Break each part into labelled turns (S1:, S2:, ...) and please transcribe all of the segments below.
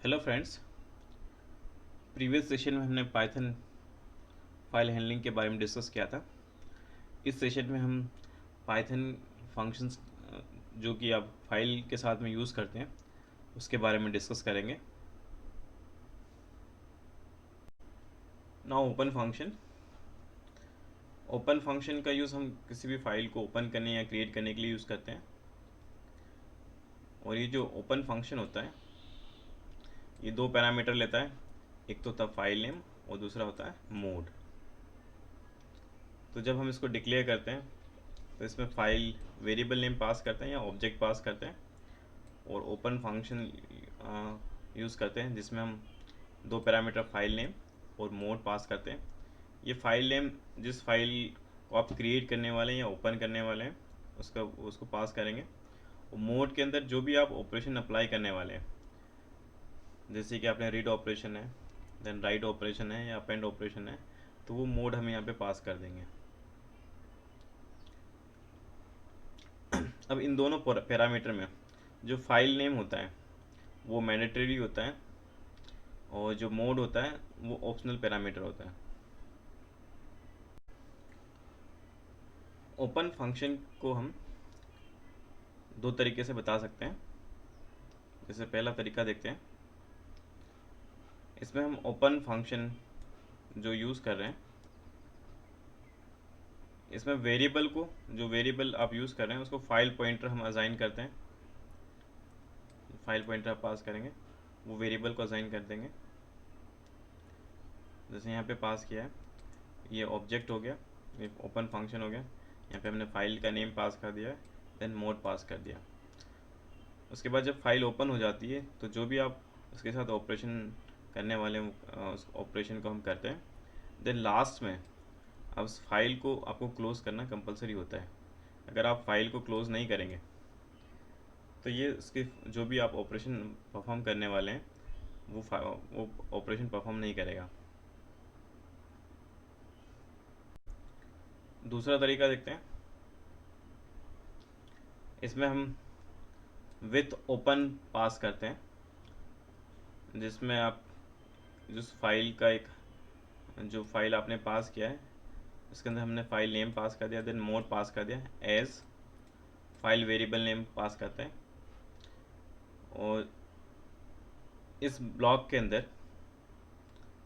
S1: Hello friends. Previous session में हमने Python file handling के बारे में डिस्कस किया था। इस सेशन में हम पाइथन फंक्शंस जो कि आप फाइल के साथ में यूज़ करते हैं उसके बारे में डिस्कस करेंगे। नाउ ओपन फंक्शन का यूज़ हम किसी भी फाइल को ओपन करने या क्रिएट करने के लिए यूज़ करते हैं। और ये जो ओपन फंक्शन होता है ये दो पैरामीटर लेता है, एक तो होता है फाइल नेम और दूसरा होता है मोड। तो जब हम इसको डिक्लेयर करते हैं तो इसमें फाइल वेरिएबल नेम पास करते हैं या ऑब्जेक्ट पास करते हैं, और ओपन फंक्शन यूज़ करते हैं जिसमें हम दो पैरामीटर फाइल नेम और मोड पास करते हैं। ये फाइल नेम जिस फाइल को आप क्रिएट करने वाले हैं या ओपन करने वाले हैं उसको पास करेंगे, और मोड के अंदर जो भी आप ऑपरेशन अप्लाई करने वाले हैं, जैसे कि आपने रीड ऑपरेशन है, देन राइट ऑपरेशन है या अपेंड ऑपरेशन है, तो वो मोड हम यहाँ पे पास कर देंगे। अब इन दोनों पैरामीटर में जो फाइल नेम होता है वो मैंडेटरी होता है, और जो मोड होता है वो ऑप्शनल पैरामीटर होता है। ओपन फंक्शन को हम दो तरीके से बता सकते हैं। जैसे पहला तरीका देखते हैं। इसमें हम ओपन फंक्शन जो यूज़ कर रहे हैं, इसमें वेरिएबल को, जो वेरिएबल आप यूज़ कर रहे हैं उसको फाइल पॉइंटर हम असाइन करते हैं। फाइल पॉइंटर आप पास करेंगे, वो वेरिएबल को असाइन कर देंगे। जैसे यहाँ पे पास किया है, ये ऑब्जेक्ट हो गया, ये ओपन फंक्शन हो गया। यहाँ पे हमने फाइल का नेम पास कर दिया है, देन मोड पास कर दिया। उसके बाद जब फाइल ओपन हो जाती है तो जो भी आप उसके साथ ऑपरेशन करने वाले हैं उस ऑपरेशन को हम करते हैं। देन लास्ट में अब उस फाइल को आपको क्लोज़ करना कंपलसरी होता है। अगर आप फाइल को क्लोज़ नहीं करेंगे तो ये उसके जो भी आप ऑपरेशन परफॉर्म करने वाले हैं वो ऑपरेशन परफॉर्म नहीं करेगा। दूसरा तरीका देखते हैं। इसमें हम विथ ओपन पास करते हैं, जिसमें आप जिस फाइल का एक जो फाइल आपने पास किया है उसके अंदर हमने फाइल नेम पास कर दिया, देन मोड पास कर दिया, एज फाइल वेरिएबल नेम पास करते हैं। और इस ब्लॉक के अंदर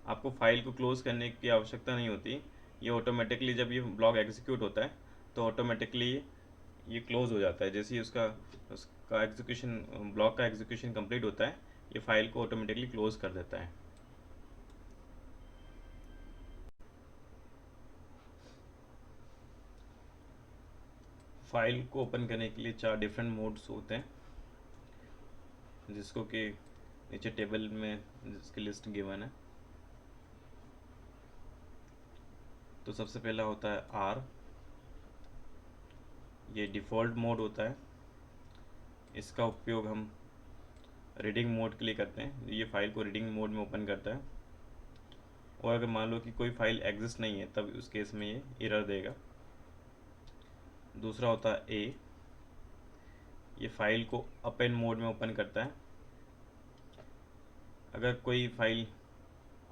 S1: आपको फाइल को क्लोज़ करने की आवश्यकता नहीं होती। ये ऑटोमेटिकली जब ये ब्लॉक एग्जीक्यूट होता है तो ऑटोमेटिकली ये क्लोज़ हो जाता है। जैसे ही उसका एग्जीक्यूशन, ब्लॉक का एग्जीक्यूशन कंप्लीट होता है, ये फाइल को ऑटोमेटिकली क्लोज़ कर देता है। फाइल को ओपन करने के लिए चार डिफरेंट मोड्स होते हैं, जिसको कि नीचे टेबल में जिसकी लिस्ट गिवन है। तो सबसे पहला होता है आर। ये डिफ़ॉल्ट मोड होता है। इसका उपयोग हम रीडिंग मोड के लिए करते हैं। ये फाइल को रीडिंग मोड में ओपन करता है, और अगर मान लो कि कोई फाइल एग्जिस्ट नहीं है तब उस केस में ये एरर देगा। दूसरा होता है ए। ये फाइल को अपेंड मोड में ओपन करता है। अगर कोई फाइल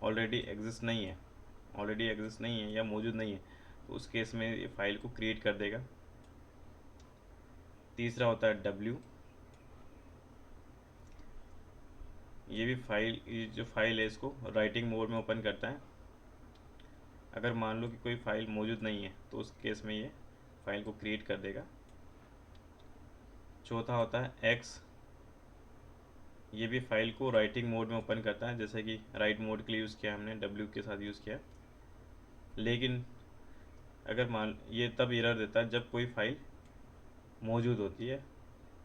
S1: ऑलरेडी एग्जिस्ट नहीं है या मौजूद नहीं है तो उस केस में ये फाइल को क्रिएट कर देगा। तीसरा होता है डब्ल्यू। ये जो फाइल है इसको राइटिंग मोड में ओपन करता है। अगर मान लो कि कोई फाइल मौजूद नहीं है तो उस केस में ये फाइल को क्रिएट कर देगा। चौथा होता है एक्स। ये भी फाइल को राइटिंग मोड में ओपन करता है, जैसे कि राइट मोड के लिए यूज़ किया हमने, डब्ल्यू के साथ यूज़ किया। लेकिन अगर मान ये तब एरर देता है जब कोई फाइल मौजूद होती है,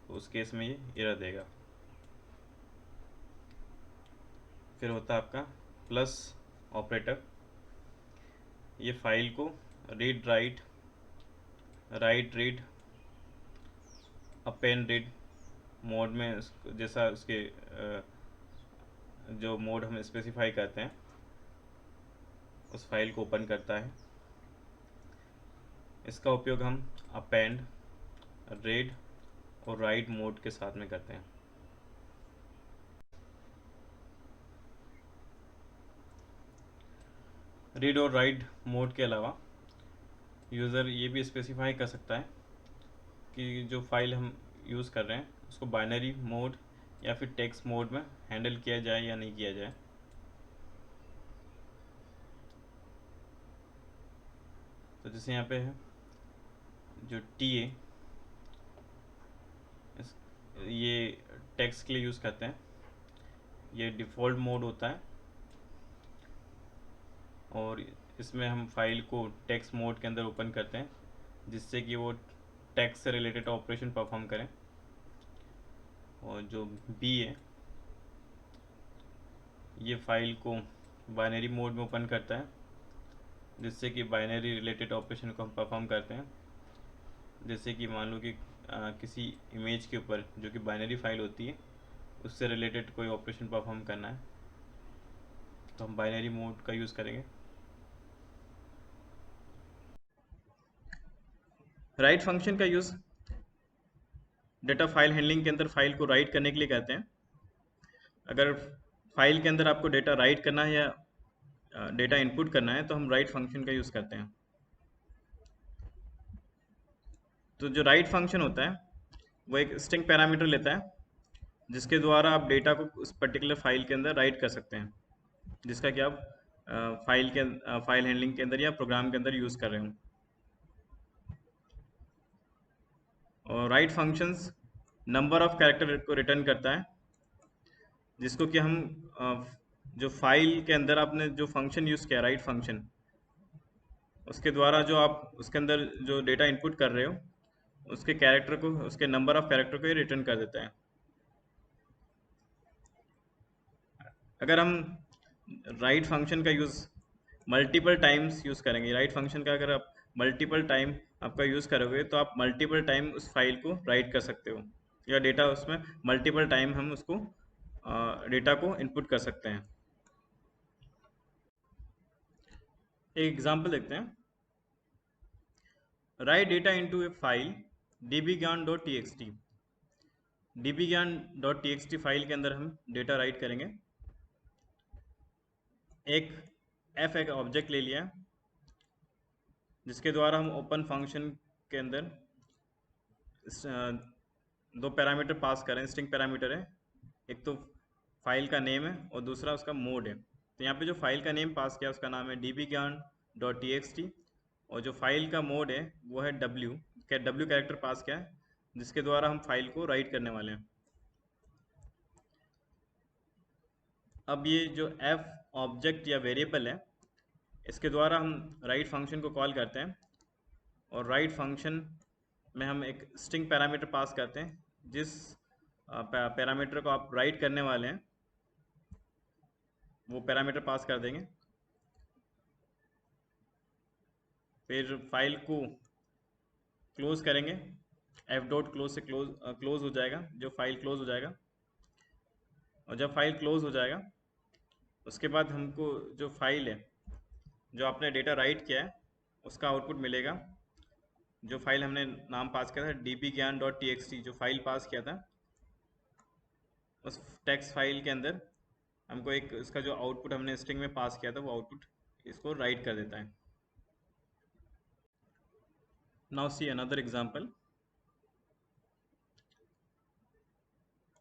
S1: तो उस केस में ये एरर देगा। फिर होता है आपका प्लस ऑपरेटर। ये फाइल को read write read append read mode में जैसा उसके जो मोड हम स्पेसिफाई करते हैं उस फाइल को ओपन करता है। इसका उपयोग हम अपेंड, रीड और राइट मोड के साथ में करते हैं। रीड और राइट मोड के अलावा यूज़र ये भी स्पेसिफाई कर सकता है कि जो फाइल हम यूज़ कर रहे हैं उसको बाइनरी मोड या फिर टेक्स्ट मोड में हैंडल किया जाए या नहीं किया जाए। तो जैसे यहाँ पे है जो टी है, ये टेक्स्ट के लिए यूज़ करते हैं, ये डिफ़ॉल्ट मोड होता है और इसमें हम फाइल को टेक्स्ट मोड के अंदर ओपन करते हैं जिससे कि वो टेक्स्ट से रिलेटेड ऑपरेशन परफॉर्म करें। और जो बी है ये फाइल को बाइनरी मोड में ओपन करता है जिससे कि बाइनरी रिलेटेड ऑपरेशन को हम परफॉर्म करते हैं। जैसे कि मान लो कि किसी इमेज के ऊपर जो कि बाइनरी फाइल होती है उससे रिलेटेड कोई ऑपरेशन परफॉर्म करना है तो हम बाइनरी मोड का यूज़ करेंगे। राइट फंक्शन का यूज़ डेटा फाइल हैंडलिंग के अंदर फाइल को राइट करने के लिए कहते हैं। अगर फाइल के अंदर आपको डेटा राइट करना है या डेटा इनपुट करना है तो हम राइट फंक्शन का यूज़ करते हैं। तो जो राइट फंक्शन होता है वो एक स्ट्रिंग पैरामीटर लेता है जिसके द्वारा आप डेटा को उस पर्टिकुलर फाइल के अंदर राइट कर सकते हैं जिसका कि आप फाइल हैंडलिंग के अंदर या प्रोग्राम के अंदर यूज़ कर रहे हो। और right functions number of character को रिटर्न करता है जिसको कि हम जो फाइल के अंदर आपने जो फंक्शन यूज़ किया राइट फंक्शन उसके द्वारा जो आप उसके अंदर जो डेटा इनपुट कर रहे हो उसके कैरेक्टर को उसके नंबर ऑफ कैरेक्टर को ये रिटर्न कर देता है। अगर हम राइट फंक्शन का यूज़ मल्टीपल टाइम्स यूज़ करेंगे, राइट फंक्शन का अगर आप मल्टीपल टाइम आपका यूज़ करोगे तो आप मल्टीपल टाइम उस फाइल को राइट कर सकते हो या डेटा उसमें मल्टीपल टाइम हम उसको डेटा को इनपुट कर सकते हैं। एक एग्जांपल देखते हैं। राइट डेटा इनटू ए फाइल dbgyan.txt। dbgyan.txt फाइल के अंदर हम डेटा राइट करेंगे। एक ऑब्जेक्ट ले लिया जिसके द्वारा हम ओपन फंक्शन के अंदर दो पैरामीटर पास करें। स्ट्रिंग पैरामीटर है, एक तो फाइल का नेम है और दूसरा उसका मोड है। तो यहाँ पे जो फाइल का नेम पास किया उसका नाम है dbgyan.txt और जो फाइल का मोड है वो है w कैरेक्टर पास किया है जिसके द्वारा हम फाइल को राइट करने वाले हैं। अब ये जो f ऑब्जेक्ट या वेरिएबल है इसके द्वारा हम राइट फंक्शन को कॉल करते हैं और राइट फंक्शन में हम एक स्ट्रिंग पैरामीटर पास करते हैं। जिस पैरामीटर को आप राइट करने वाले हैं वो पैरामीटर पास कर देंगे। फिर फाइल को क्लोज करेंगे, एफ डॉट क्लोज से क्लोज हो जाएगा, जो फाइल क्लोज हो जाएगा। और जब फाइल क्लोज हो जाएगा उसके बाद हमको जो फाइल है जो आपने डेटा राइट किया है उसका आउटपुट मिलेगा। जो फाइल हमने नाम पास किया था dbgyan.txt, जो फाइल पास किया था उस टेक्स्ट फाइल के अंदर हमको एक इसका जो आउटपुट हमने स्ट्रिंग में पास किया था वो आउटपुट इसको राइट कर देता है। Now see another example.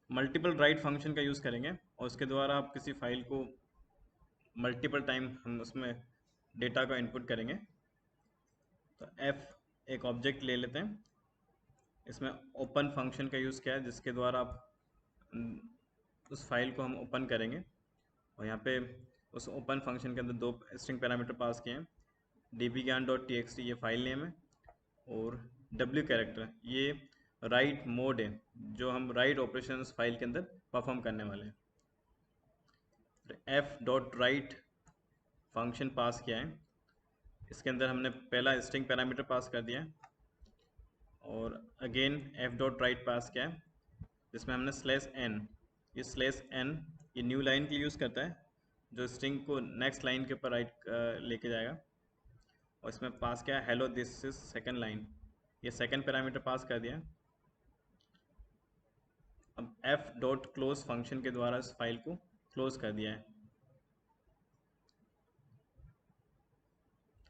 S1: Multiple right function का यूज़ करेंगे और उसके द्वारा आप किसी फाइल को मल्टीपल टाइम हम उसमें डेटा का इनपुट करेंगे। तो f एक ऑब्जेक्ट ले लेते हैं, इसमें ओपन फंक्शन का यूज़ किया है जिसके द्वारा आप उस फाइल को हम ओपन करेंगे। और यहाँ पे उस ओपन फंक्शन के अंदर दो स्ट्रिंग पैरामीटर पास किए हैं। dbgyan.txt ये फाइल नेम है और w कैरेक्टर ये राइट मोड है जो हम राइट ऑपरेशन फाइल के अंदर परफॉर्म करने वाले हैं। f डॉट राइट फंक्शन पास किया है, इसके अंदर हमने पहला स्ट्रिंग पैरामीटर पास कर दिया है और अगेन f डॉट राइट पास किया है जिसमें हमने /n, ये /n ये न्यू लाइन के लिए यूज़ करता है जो स्ट्रिंग को नेक्स्ट लाइन के ऊपर राइट लेके जाएगा। और इसमें पास किया hello this is second line, ये सेकंड पैरामीटर पास कर दिया। अब f डॉट क्लोज फंक्शन के द्वारा इस फाइल को क्लोज कर दिया है।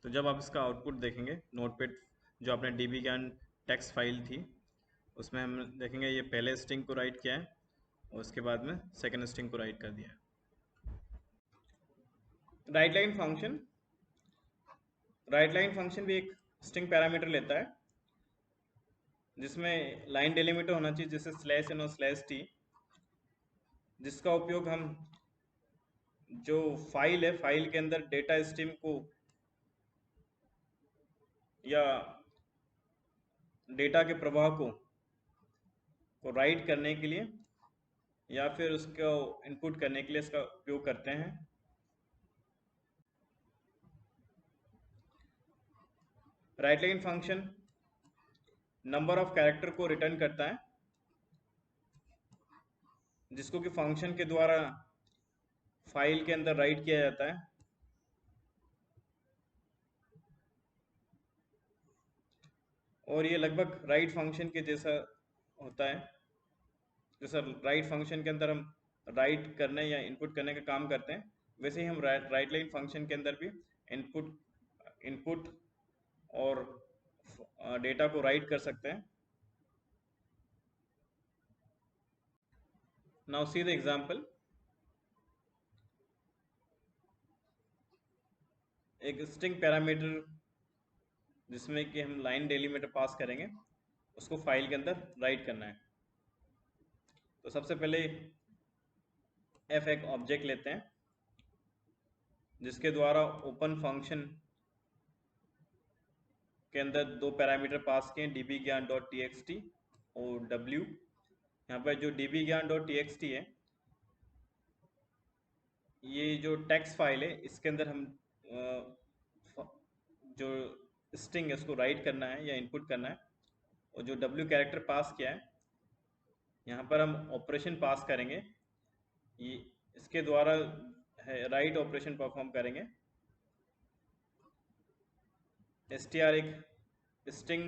S1: तो जब आप इसका आउटपुट देखेंगे नोटपैड, जो आपने डीबी ज्ञान टेक्स्ट फाइल थी उसमें हम देखेंगे ये पहले स्ट्रिंग को राइट किया है और उसके बाद में सेकंड स्ट्रिंग को राइट कर दिया है। राइट लाइन फंक्शन भी एक स्ट्रिंग पैरामीटर लेता है, जिसमें लाइन डेलिमीटर होना चाहिए जैसे /n और /t, जिसका उपयोग हम जो फाइल है फाइल के अंदर डेटा स्ट्रीम को या डेटा के प्रवाह को राइट करने के लिए या फिर उसको इनपुट करने के लिए इसका उपयोग करते हैं। Right line function number of character को रिटर्न करता है, जिसको कि फंक्शन के द्वारा फाइल के अंदर राइट किया जाता है। और ये लगभग राइट फंक्शन के जैसा होता है, जैसा राइट फंक्शन के अंदर हम राइट करने या इनपुट करने का काम करते हैं, वैसे ही हम राइट लाइन फंक्शन के अंदर भी इनपुट इनपुट और डेटा को राइट कर सकते हैं। Now see the example. एक स्ट्रिंग पैरामीटर जिसमें कि हम लाइन डेलीमीटर पास करेंगे, उसको फाइल के अंदर राइट करना है। तो सबसे पहले एक ऑब्जेक्ट लेते हैं जिसके द्वारा ओपन फंक्शन के अंदर दो पैरामीटर पास किए, dbgyan.txt और w। यहाँ पर जो dbgyan.txt है, ये जो टेक्स्ट फाइल है इसके अंदर हम जो स्ट्रिंग है उसको राइट करना है या इनपुट करना है। और जो w कैरेक्टर पास किया है, यहाँ पर हम ऑपरेशन पास करेंगे, ये इसके द्वारा है राइट ऑपरेशन परफॉर्म करेंगे। str एक स्ट्रिंग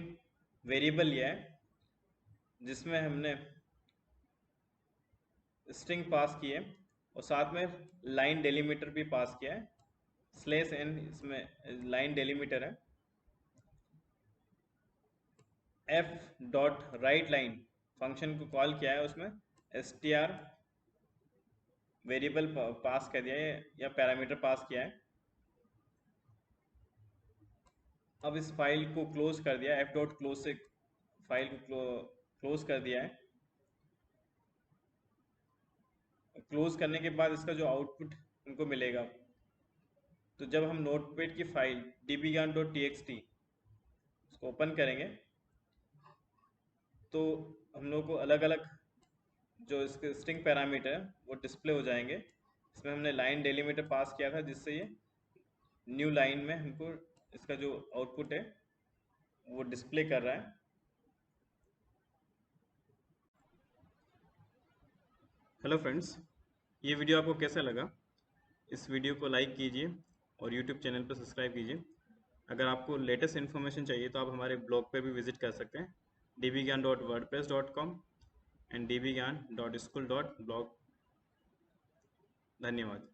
S1: वेरिएबल लिया है जिसमें हमने स्ट्रिंग पास की है और साथ में लाइन डेलीमीटर भी पास किया है। /n इसमें लाइन डेलीमीटर है। f.writeLine फंक्शन को कॉल किया है, उसमें str वेरिएबल पास कर दिया है या पैरामीटर पास किया है। अब इस फाइल को क्लोज कर दिया, f.close से फाइल को क्लोज कर दिया है। क्लोज करने के बाद इसका जो आउटपुट हमको मिलेगा, तो जब हम नोटपैड की फाइल dbgyan.txt उसको ओपन करेंगे तो हम लोग को अलग अलग जो इसके स्ट्रिंग पैरामीटर है वो डिस्प्ले हो जाएंगे। इसमें हमने लाइन डेलीमीटर पास किया था जिससे ये न्यू लाइन में हमको इसका जो आउटपुट है वो डिस्प्ले कर रहा है। हेलो फ्रेंड्स, ये वीडियो आपको कैसा लगा? इस वीडियो को लाइक कीजिए और यूट्यूब चैनल पर सब्सक्राइब कीजिए। अगर आपको लेटेस्ट इन्फॉर्मेशन चाहिए तो आप हमारे ब्लॉग पर भी विजिट कर सकते हैं, dbgyan.wordpress.com एंड dbgyan.school.blog। धन्यवाद।